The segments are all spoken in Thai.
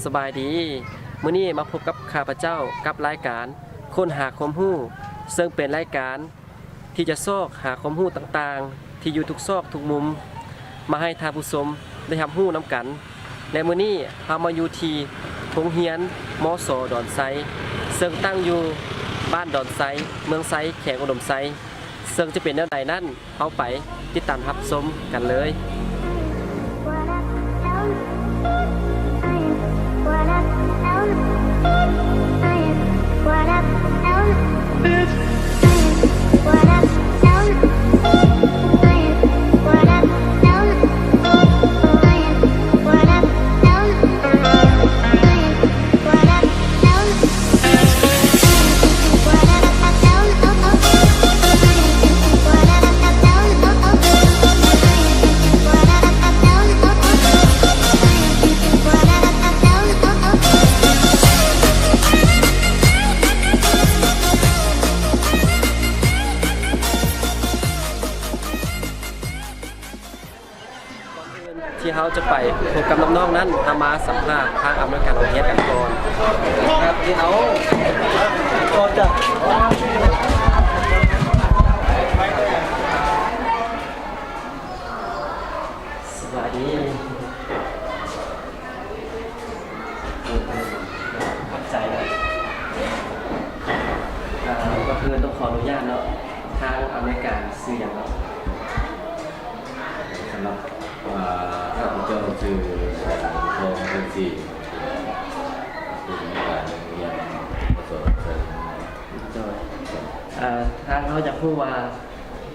สบายดีมื้อนี้มาพบกับข้าพเจ้ากับรายการค้นหาความรู้ซึ่งเป็นรายการที่จะซอกหาความรู้ต่างๆที่อยู่ทุกซอกทุกมุมมาให้ท่านผู้ชมได้รับรู้นํกันและมื้อนี้เฮามาอยู่ที่โรงเรียนมส.ดอนไซซึ่งตั้งอยู่บ้านดอนไซเมืองไซแขวงอุดมไซซึ่งจะเป็นแนวใดนั้นเฮาไปติดตามรับชมกันเลย ที่เขาจะไปพบกับน้องๆนั้นทำมาสัมภาษณ์ทางอเมริกันโรงเรียนกันก่อนครับที่เขาก่อนจะสวัสดีขอบใจนะก็คือต้องขออนุญาตเนาะทางอเมริกันซื้ออย่างเนาะสำหรับข้าพเจ้าชื่อทองเป็นสีผู้ในการเรียนประสบการณ์โดยทางเขาจะพูดว่า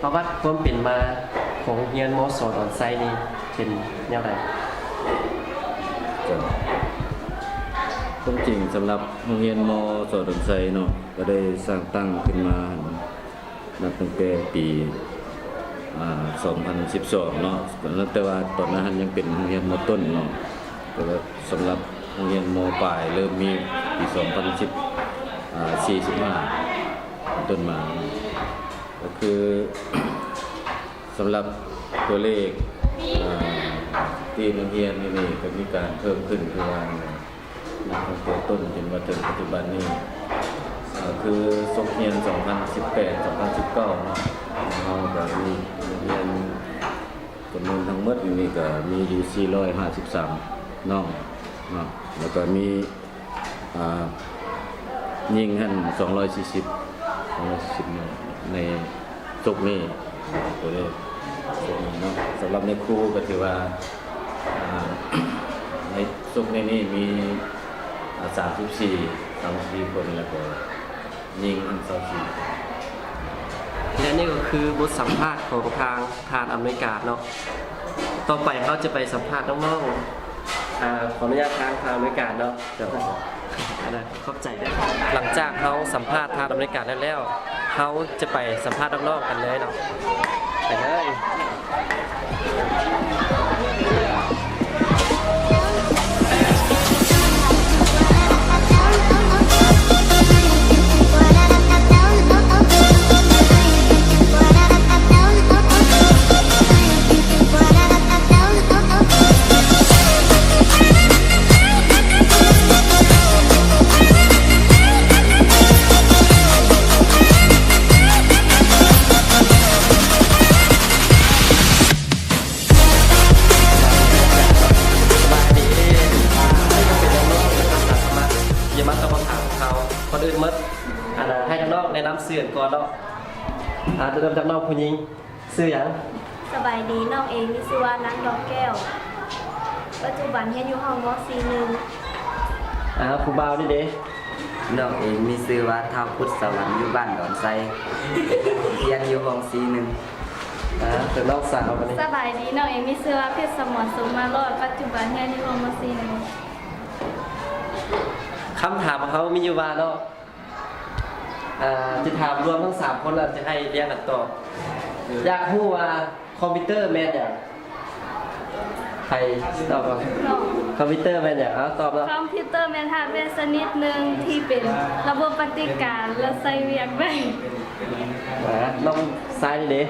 ประวัติความเป็นมาของเรียนมส.ดอนไซนี่เป็นอย่างไรความจริงสำหรับโรงเรียนมส.ดอนไซเนาะก็ได้สร้างตั้งขึ้นมานับตั้งแต่ปี2012เนาะแต่ว่าตอนนั้นยังเป็นโรงเรียนม.ต้นเนาะแต่ว่าสำหรับโรงเรียนม.ปลายเริ่มมีปี45ต้นมาก็คือสำหรับตัวเลขที่โรงเรียนนี่ก็มีการเพิ่มขึ้นคือว่านับตั้งแต่ต้นจนมาถึงปัจจุบันนี้คือสมเรียน2018-2019เนาะเราก็มีเรียนจำนวนทั้งหมดนี่ก็มีอยู่453น้องเนาะแล้วก็มียิงหั่น240ในสุกนี้ตัวเลขเนาะสำหรับในครูก็ถือว่าในสุกนี้มี34คนแล้วก็ยิงหั่น24และนี่ก็คือบทสัมภาษณ์ของทางอเมริกาเนาะต่อไปเขาจะไปสัมภาษณ์น้องๆขออนุญาตทางอเมริกาเนาะเดี๋ยวเข้าใจได้หลังจากเขาสัมภาษณ์ทางอเมริกาแล้วเขาจะไปสัมภาษณ์น้องๆกันเลยเนาะไปเลยก่อนอื่นมัดให้น้องๆแนะนำเสื่อนก่อนเนาะจะเริ่มจากน้องผู้หญิงชื่อหยังสบายดีน้องเองมีชื่อว่านางดอกแก้วปัจจุบันเรียนอยู่ห้องม .4 ผู้บ่าวนี่เด้ น้องเองมีชื่อว่าท้าวพุทธสวรรค์อยู่บ้านดอนไซเรียนอยู่ห้อง4-1เป็นน้องสาวกันนี่สบายดีน้องเองมีชื่อว่าเพชรสมรสมมารอดปัจจุบันเรียนอยู่ห้องม .4 คำถามของเขามีอยู่ว่าเนาะจะถามรวมทั้ง3คนแล้วจะให้เรียงกันตอบอยากรู้ว่าคอมพิวเตอร์แม่นอย่างใครตอบก่อนคอมพิวเตอร์แม่นอย่างตอบแล้ว คอมพิวเตอร์แม่นฮาร์ดแวร์ชนิดหนึ่งที่เป็นระบบปฏิการและใส่เวียกได้ น้องซ้ายนี่เด้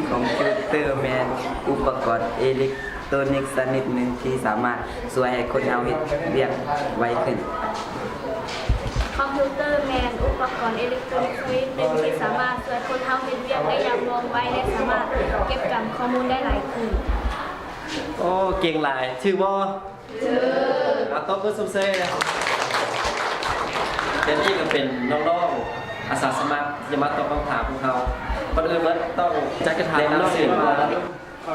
คอมพิวเตอร์แมนอุปกรณ์อิเล็กท ตัวนิกชนิดหนึ่งที่สามารถช่วยให้คนเฮาเฮ็ดเวียกไวขึ้น คอมพิวเตอร์แมนอุปกรณ์อิเล็กทรอนิกส์ชนิดหนึ่งที่สามารถช่วยคนเฮาเฮ็ดเวียกได้อย่างว่องไวและสามารถเก็บจำข้อมูลได้หลายขึ้น โอ้เก่งหลายชื่อบ่เอาตบมือซุมเซ่เดี๋ยวนี้ก็เป็นน้องๆอาสาสมัครที่จะมาตอบคำถามพวกเขาก่อนอื่นมันต้องจัดกระถางน้ำสื่อ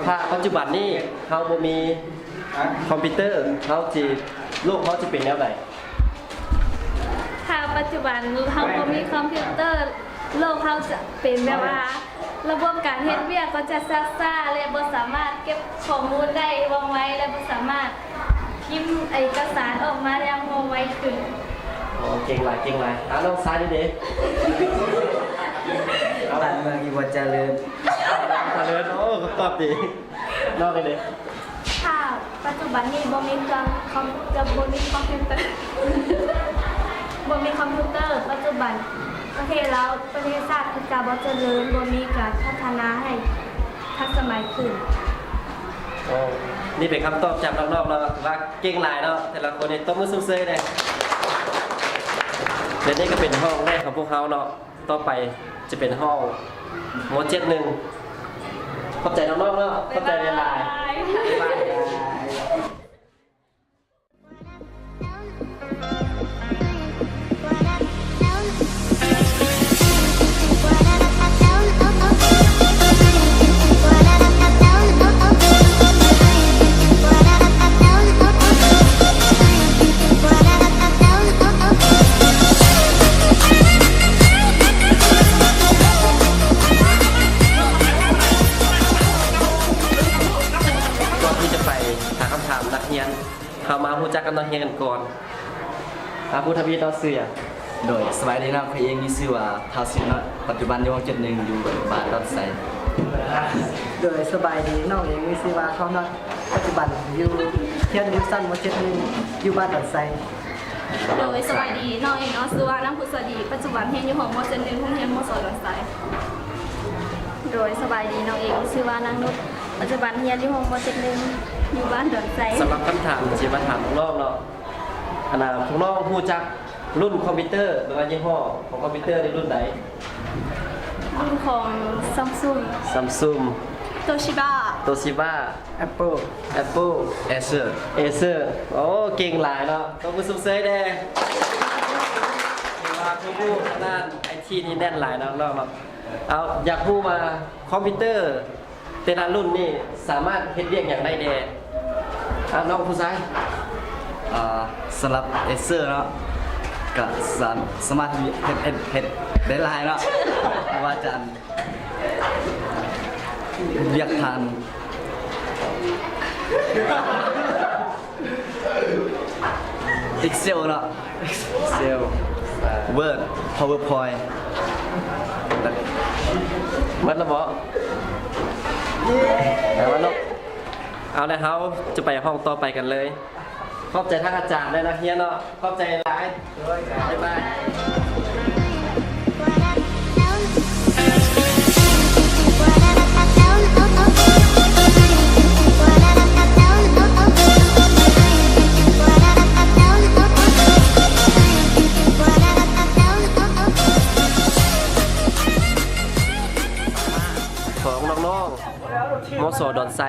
ถ้าปัจจุบันนี้เขาบ่มีคอมพิวเตอร์เขาจีโลกเขาจะเป็นแนวไหน ถ้าปัจจุบันเราก็มีคอมพิวเตอร์โลกเขาจะเป็นแบบว่าระบบการเฮ็ดเวียกก็จะซ่าๆและบ่สามารถเก็บข้อมูลได้ว่องไวและบ่สามารถพิมพ์เอกสารออกมาได้อย่างว่องไวขึ้น โอ้เก่งหลายเก่งหลายเอาน้องซ้ายดิเด้เอา บ้านเมืองอีบ่เจริญ ทะเลนโอ้ตอบดีนอกเลยเด้ ถ้าปัจจุบันนี้บ่มีเครื่องบ่มีคอมพิวเตอร์ บ่มีคอมพิวเตอร์ปัจจุบันประเทศเราประเทศชาติคือจะบ่เจริญบ่มีการพัฒนาให้ทันสมัยขึ้น โอ้นี่เป็นคำตอบจากน้องๆเนาะว่าเก่งหลายเนาะแต่ละคนนี่ตบมือซุ่มเซ่เลยเดี๋ยวนี้ก็เป็นห้องแรกของพวกเขาเนาะต่อไปจะเป็นห้องโมเจ็ดหนึ่งขอบใจน้องๆเนาะขอบใจหลายก่อนที่จะไปหาคำถามนักเรียนเขามาพูดจักกับนักเรียนกันก่อนพูดทวีตเราเสือ โดยสมัยนี้นะพระเองมีชื่อว่าทาวซินนะปัจจุบันอยู่71อยู่บ้านดอนไซ โดยสบายดีน้องเองมีชื่อว่าเขานักปัจจุบันอยู่เทียนนิวสันม.7 อยู่บ้านดอนไซ โดยสวัสดีน้องเองเนาะชื่อว่าน้ำพุสวัสดีปัจจุบันเรียนอยู่ห้องม..1โรงเรียนม.2 ดอนไซโดยสบายดีน้องเองชื่อว่านางนุชปัจจุบันเรียนอยู่ห้องม.7อยู่บ้านดอนไซ สำหรับคำถามที่มาถามน้องๆเนาะขนาดน้องๆพูดจักรุ่นคอมพิวเตอร์หรือว่ายี่ห้อของคอมพิวเตอร์ในรุ่นไหน รุ่นของ Samsung ซัมซุง Toshiba โตชิบ้า Apple Apple เอเซอร์ Acer โอ้เก่งหลายเนาะต้องมือซุ่มเซ่แดงว่าผู้ด้านไอทีนี่แน่นหลายเนาะน้องๆเนาะเอาอยากพูดมาคอมพิวเตอร์แต่ละรุ่นนี่สามารถเฮ็ดเรียกอย่างไรแดน้องผู้ชาย สำหรับเอเซอร์เนาะก็สามารถเฮ็ดได้หลายเนาะเพราะว่าจะเรียกทาน Excel เนาะ Excel Word PowerPoint มันละบ่แต่ว่าลูกเอาเลยเขาจะไปห้องต่อไปกันเลย ขอบใจท่านอาจารย์ด้วยนะเฮียเนาะ ขอบใจหลายบ๊ายบาย ของน้องๆมสดอนไซ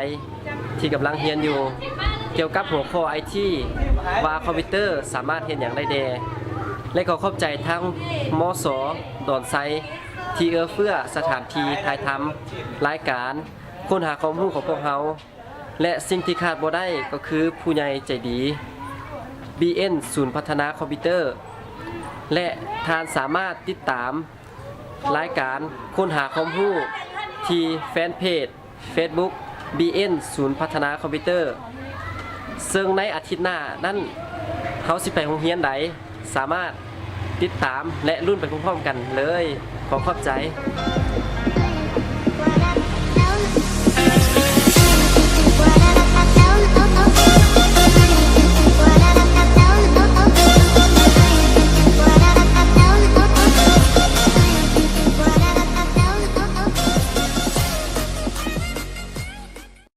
ที่กำลังเรียนอยู่ เกี่ยวกับหัวข้อไอทีว่าคอมพิวเตอร์สามารถเห็นอย่างไรแดและขอขอบใจทั้งมสดอนไซที่เอื้อเฟื้อสถานที่ถ่ายทำรายการค้นหาความรู้ของพวกเราและสิ่งที่ขาดบ่ได้ก็คือผู้ใหญ่ใจดี BN ศูนย์พัฒนาคอมพิวเตอร์ และทานสามารถติดตามรายการค้นหาความรู้ที่แฟนเพจ Facebook BN ศูนย์พัฒนาคอมพิวเตอร์ ซึ่งในอาทิตย์หน้านั้นเขาสิไปโรงเรียนใดสามารถติดตามและรุ่นไปพร้อมๆกันเลย ขอขอบใจ